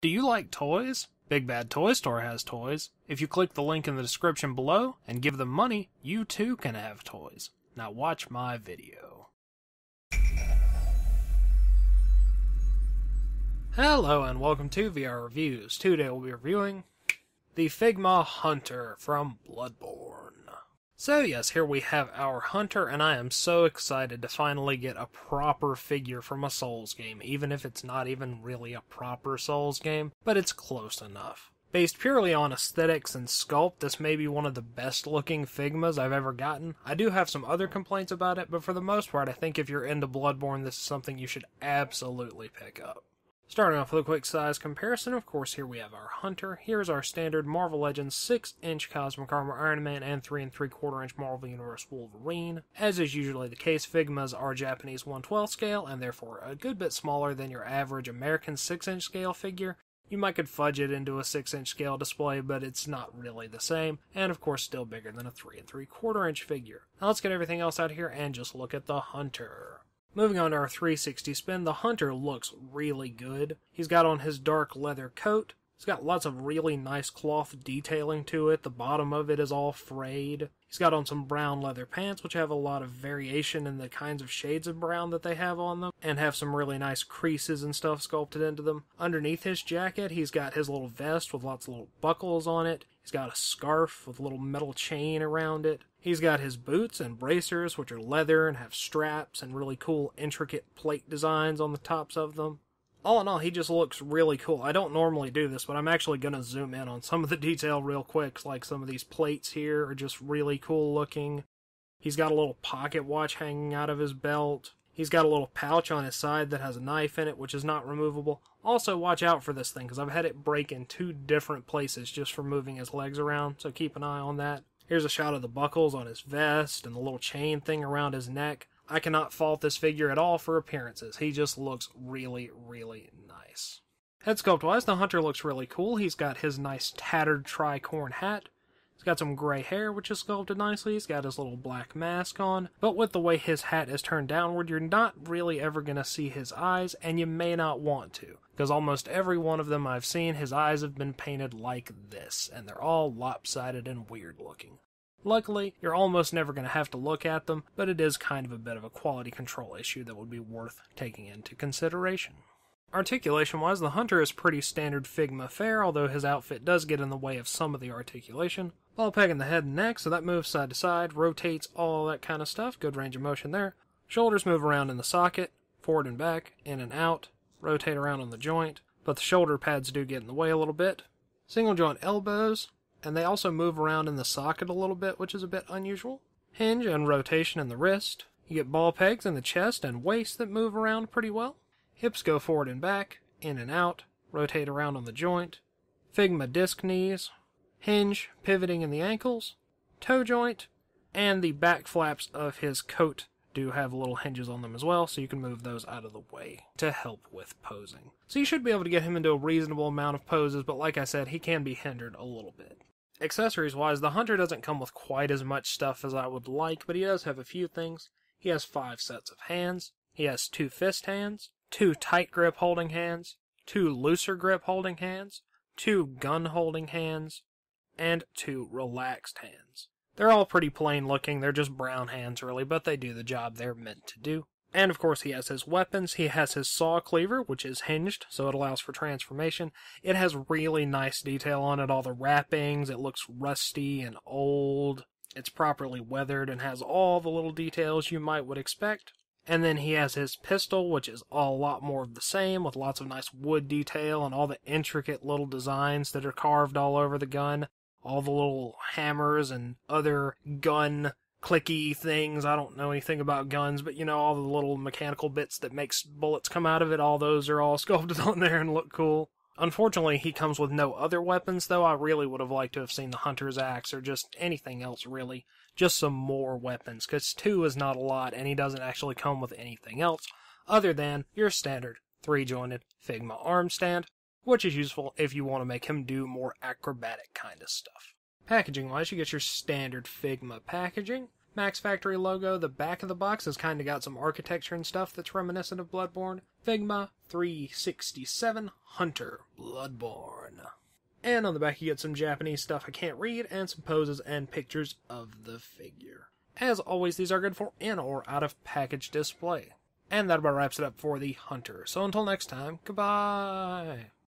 Do you like toys? Big Bad Toy Store has toys. If you click the link in the description below and give them money, you too can have toys. Now watch my video. Hello and welcome to VR Reviews. Today we'll be reviewing the Figma Hunter from Bloodborne. So yes, here we have our Hunter, and I am so excited to finally get a proper figure from a Souls game, even if it's not even really a proper Souls game, but it's close enough. Based purely on aesthetics and sculpt, this may be one of the best looking Figmas I've ever gotten. I do have some other complaints about it, but for the most part I think if you're into Bloodborne, this is something you should absolutely pick up. Starting off with a quick size comparison, of course here we have our Hunter. Here's our standard Marvel Legends 6-inch Cosmic Armor Iron Man and 3 3/4 inch Marvel Universe Wolverine. As is usually the case, Figmas are Japanese 1/12 scale and therefore a good bit smaller than your average American 6-inch scale figure. You might could fudge it into a 6-inch scale display, but it's not really the same, and of course still bigger than a 3 3/4 inch figure. Now let's get everything else out here and just look at the Hunter. Moving on to our 360 spin, the Hunter looks really good. He's got on his dark leather coat. He's got lots of really nice cloth detailing to it. The bottom of it is all frayed. He's got on some brown leather pants, which have a lot of variation in the kinds of shades of brown that they have on them, and have some really nice creases and stuff sculpted into them. Underneath his jacket, he's got his little vest with lots of little buckles on it. He's got a scarf with a little metal chain around it. He's got his boots and bracers, which are leather and have straps and really cool intricate plate designs on the tops of them. All in all, he just looks really cool. I don't normally do this, but I'm actually going to zoom in on some of the detail real quick, like some of these plates here are just really cool looking. He's got a little pocket watch hanging out of his belt. He's got a little pouch on his side that has a knife in it, which is not removable. Also, watch out for this thing, because I've had it break in 2 different places just for moving his legs around, so keep an eye on that. Here's a shot of the buckles on his vest and the little chain thing around his neck. I cannot fault this figure at all for appearances. He just looks really, really nice. Head sculpt wise, the Hunter looks really cool. He's got his nice tattered tricorn hat. He's got some gray hair, which is sculpted nicely. He's got his little black mask on. But with the way his hat is turned downward, you're not really ever going to see his eyes, and you may not want to. Because almost every one of them I've seen, his eyes have been painted like this, and they're all lopsided and weird looking. Luckily, you're almost never going to have to look at them, but it is kind of a bit of a quality control issue that would be worth taking into consideration. Articulation-wise, the Hunter is pretty standard Figma fare, although his outfit does get in the way of some of the articulation. Ball peg in the head and neck, so that moves side to side, rotates, all that kind of stuff, good range of motion there. Shoulders move around in the socket, forward and back, in and out, rotate around on the joint, but the shoulder pads do get in the way a little bit. Single joint elbows, and they also move around in the socket a little bit, which is a bit unusual. Hinge and rotation in the wrist. You get ball pegs in the chest and waist that move around pretty well. Hips go forward and back, in and out, rotate around on the joint. Figma disc knees. Hinge, pivoting in the ankles. Toe joint, and the back flaps of his coat do have little hinges on them as well, so you can move those out of the way to help with posing. So you should be able to get him into a reasonable amount of poses, but like I said, he can be hindered a little bit. Accessories-wise, the Hunter doesn't come with quite as much stuff as I would like, but he does have a few things. He has 5 sets of hands. He has 2 fist hands, 2 tight grip holding hands, 2 looser grip holding hands, 2 gun holding hands, and 2 relaxed hands. They're all pretty plain looking, they're just brown hands really, but they do the job they're meant to do. And of course he has his weapons. He has his saw cleaver, which is hinged, so it allows for transformation. It has really nice detail on it, all the wrappings. It looks rusty and old. It's properly weathered and has all the little details you would expect. And then he has his pistol, which is a lot more of the same, with lots of nice wood detail and all the intricate little designs that are carved all over the gun. All the little hammers and other gun clicky things. I don't know anything about guns, but you know, all the little mechanical bits that makes bullets come out of it, all those are all sculpted on there and look cool. Unfortunately, he comes with no other weapons, though I really would have liked to have seen the Hunter's axe or just anything else, really. Just some more weapons, because 2 is not a lot, and he doesn't actually come with anything else, other than your standard 3-jointed Figma arm stand, which is useful if you want to make him do more acrobatic kind of stuff. Packaging-wise, you get your standard Figma packaging. Max Factory logo. The back of the box has kind of got some architecture and stuff that's reminiscent of Bloodborne. Figma 367 Hunter Bloodborne. And on the back you get some Japanese stuff I can't read, and some poses and pictures of the figure. As always, these are good for in or out of package display. And that about wraps it up for the Hunter. So until next time, goodbye!